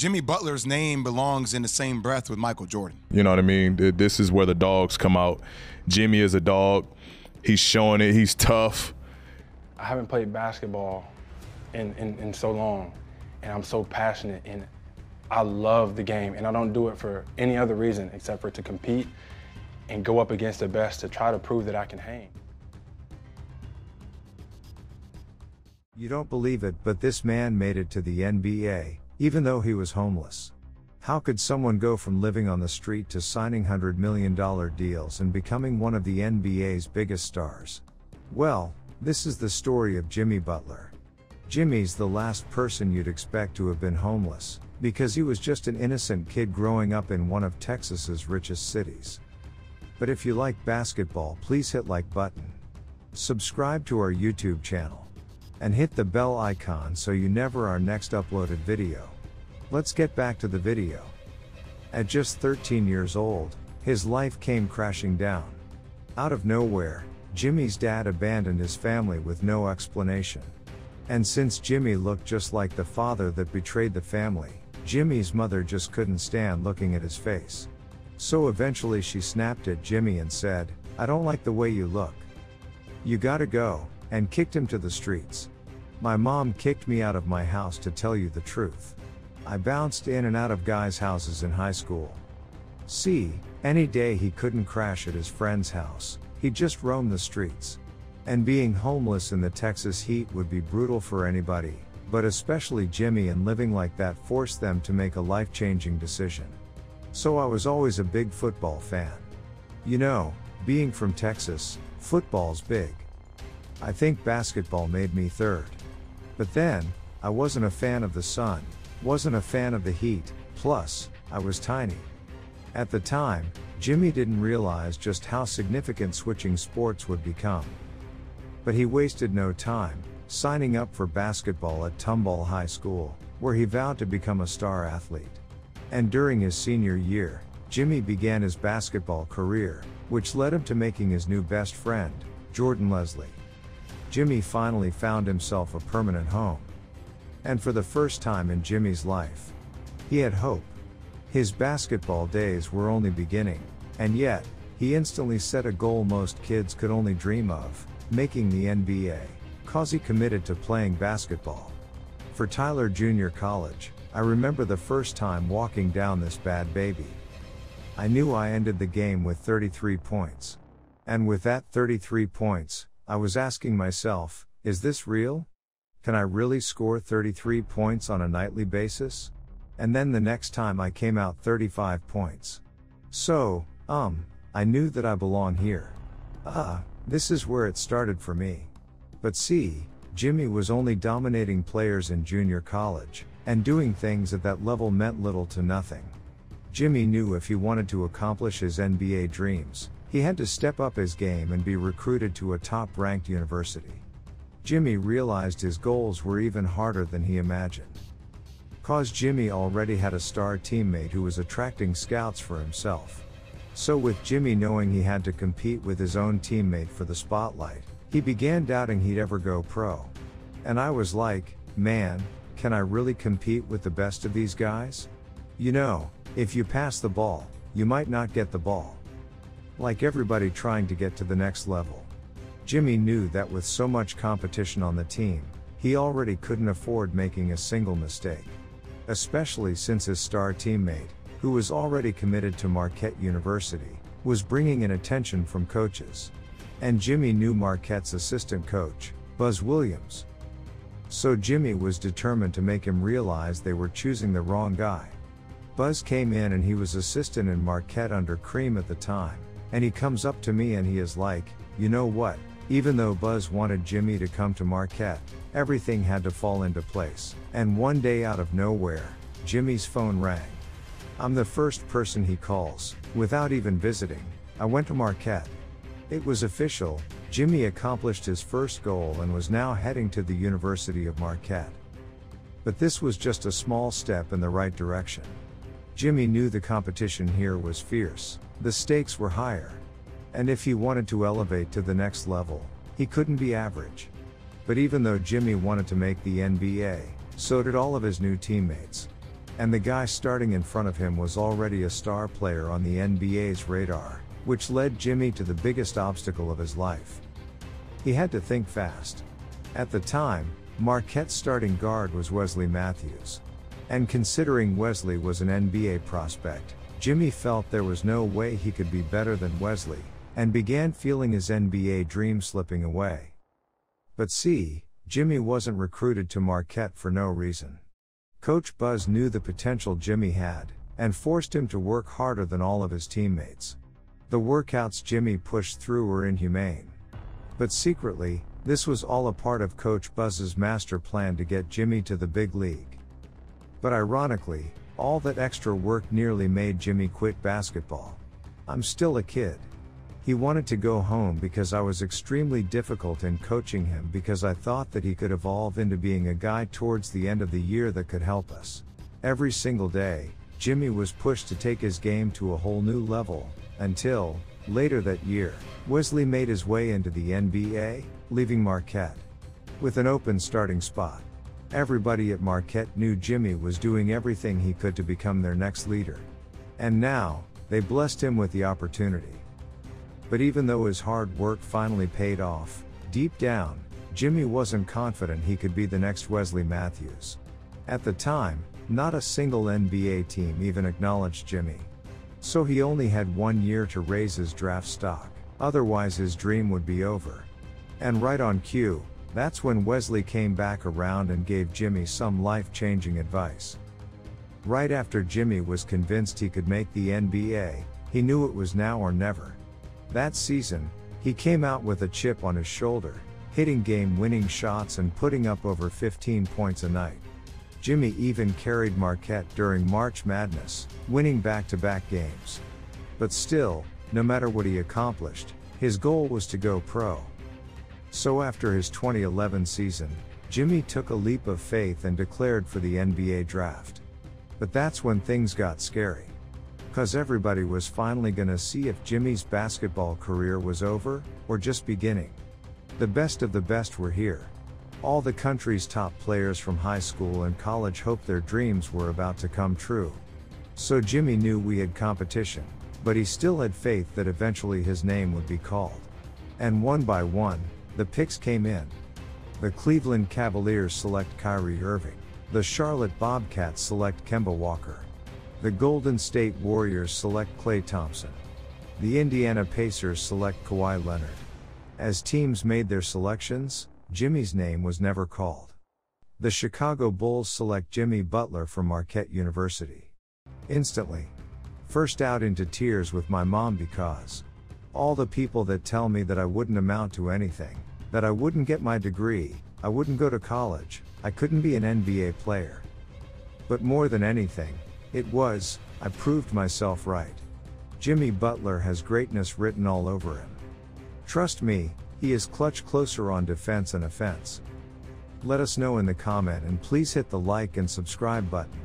Jimmy Butler's name belongs in the same breath with Michael Jordan. You know what I mean? This is where the dogs come out. Jimmy is a dog. He's showing it. He's tough. I haven't played basketball in so long, and I'm so passionate, and I love the game, and I don't do it for any other reason except for to compete and go up against the best to try to prove that I can hang. You don't believe it, but this man made it to the NBA, even though he was homeless. How could someone go from living on the street to signing $100 million deals and becoming one of the NBA's biggest stars? Well, this is the story of Jimmy Butler. Jimmy's the last person you'd expect to have been homeless, because he was just an innocent kid growing up in one of Texas's richest cities. But if you like basketball, please hit like button, subscribe to our YouTube channel, and hit the bell icon so you never our next uploaded video. Let's get back to the video. At just 13 years old, his life came crashing down. Out of nowhere, Jimmy's dad abandoned his family with no explanation. And since Jimmy looked just like the father that betrayed the family, Jimmy's mother just couldn't stand looking at his face. So eventually she snapped at Jimmy and said, "I don't like the way you look. You gotta go," and kicked him to the streets. My mom kicked me out of my house, to tell you the truth. I bounced in and out of guys' houses in high school. See, any day he couldn't crash at his friend's house, he'd just roam the streets. And being homeless in the Texas heat would be brutal for anybody, but especially Jimmy, and living like that forced them to make a life-changing decision. So I was always a big football fan. You know, being from Texas, football's big. I think basketball made me third. But then, I wasn't a fan of the sun, wasn't a fan of the heat, plus, I was tiny. At the time, Jimmy didn't realize just how significant switching sports would become. But he wasted no time, signing up for basketball at Tomball High School, where he vowed to become a star athlete. And during his senior year, Jimmy began his basketball career, which led him to making his new best friend, Jordan Leslie. Jimmy finally found himself a permanent home. And for the first time in Jimmy's life, he had hope. His basketball days were only beginning, and yet, he instantly set a goal most kids could only dream of, making the NBA, 'cause he committed to playing basketball. For Tyler Junior College, I remember the first time walking down this bad baby. I knew I ended the game with 33 points. And with that 33 points, I was asking myself, is this real? Can I really score 33 points on a nightly basis? And then the next time I came out 35 points. So, I knew that I belong here. This is where it started for me. But see, Jimmy was only dominating players in junior college, and doing things at that level meant little to nothing. Jimmy knew if he wanted to accomplish his NBA dreams, he had to step up his game and be recruited to a top-ranked university. Jimmy realized his goals were even harder than he imagined. 'Cause Jimmy already had a star teammate who was attracting scouts for himself. So with Jimmy knowing he had to compete with his own teammate for the spotlight, he began doubting he'd ever go pro. And I was like, man, can I really compete with the best of these guys? You know, if you pass the ball, you might not get the ball. Like everybody trying to get to the next level. Jimmy knew that with so much competition on the team, he already couldn't afford making a single mistake. Especially since his star teammate, who was already committed to Marquette University, was bringing in attention from coaches. And Jimmy knew Marquette's assistant coach, Buzz Williams. So Jimmy was determined to make him realize they were choosing the wrong guy. Buzz came in and he was assistant in Marquette under Cream at the time. And he comes up to me and he is like, you know what, even though Buzz wanted Jimmy to come to Marquette, everything had to fall into place. And one day out of nowhere, Jimmy's phone rang. I'm the first person he calls, without even visiting. I went to Marquette. It was official, Jimmy accomplished his first goal and was now heading to the University of Marquette. But this was just a small step in the right direction. Jimmy knew the competition here was fierce. The stakes were higher. And if he wanted to elevate to the next level, he couldn't be average. But even though Jimmy wanted to make the NBA, so did all of his new teammates. And the guy starting in front of him was already a star player on the NBA's radar, which led Jimmy to the biggest obstacle of his life. He had to think fast. At the time, Marquette's starting guard was Wesley Matthews. And considering Wesley was an NBA prospect, Jimmy felt there was no way he could be better than Wesley, and began feeling his NBA dream slipping away. But see, Jimmy wasn't recruited to Marquette for no reason. Coach Buzz knew the potential Jimmy had, and forced him to work harder than all of his teammates. The workouts Jimmy pushed through were inhumane. But secretly, this was all a part of Coach Buzz's master plan to get Jimmy to the big league. But ironically, all that extra work nearly made Jimmy quit basketball. "I'm still a kid." He wanted to go home because I was extremely difficult in coaching him because I thought that he could evolve into being a guy towards the end of the year that could help us. Every single day, Jimmy was pushed to take his game to a whole new level, until, later that year, Wesley made his way into the NBA, leaving Marquette with an open starting spot. Everybody at Marquette knew Jimmy was doing everything he could to become their next leader. And now, they blessed him with the opportunity. But even though his hard work finally paid off, deep down, Jimmy wasn't confident he could be the next Wesley Matthews. At the time, not a single NBA team even acknowledged Jimmy. So he only had 1 year to raise his draft stock, otherwise his dream would be over. And right on cue, that's when Wesley came back around and gave Jimmy some life-changing advice. Right after Jimmy was convinced he could make the NBA, he knew it was now or never. That season, he came out with a chip on his shoulder, hitting game-winning shots and putting up over 15 points a night. Jimmy even carried Marquette during March Madness, winning back-to-back games. But still, no matter what he accomplished, his goal was to go pro. So after his 2011 season, Jimmy took a leap of faith and declared for the NBA draft. But that's when things got scary. 'Cause everybody was finally gonna see if Jimmy's basketball career was over, or just beginning. The best of the best were here. All the country's top players from high school and college hoped their dreams were about to come true. So Jimmy knew we had competition, but he still had faith that eventually his name would be called. And one by one, the picks came in. The Cleveland Cavaliers select Kyrie Irving. The Charlotte Bobcats select Kemba Walker. The Golden State Warriors select Klay Thompson. The Indiana Pacers select Kawhi Leonard. As teams made their selections, Jimmy's name was never called. The Chicago Bulls select Jimmy Butler from Marquette University. Instantly. First out into tears with my mom because all the people that tell me that I wouldn't amount to anything, that I wouldn't get my degree, I wouldn't go to college, I couldn't be an NBA player. But more than anything, I proved myself right. Jimmy Butler has greatness written all over him. Trust me, he is clutch closer on defense and offense. Let us know in the comment and please hit the like and subscribe button.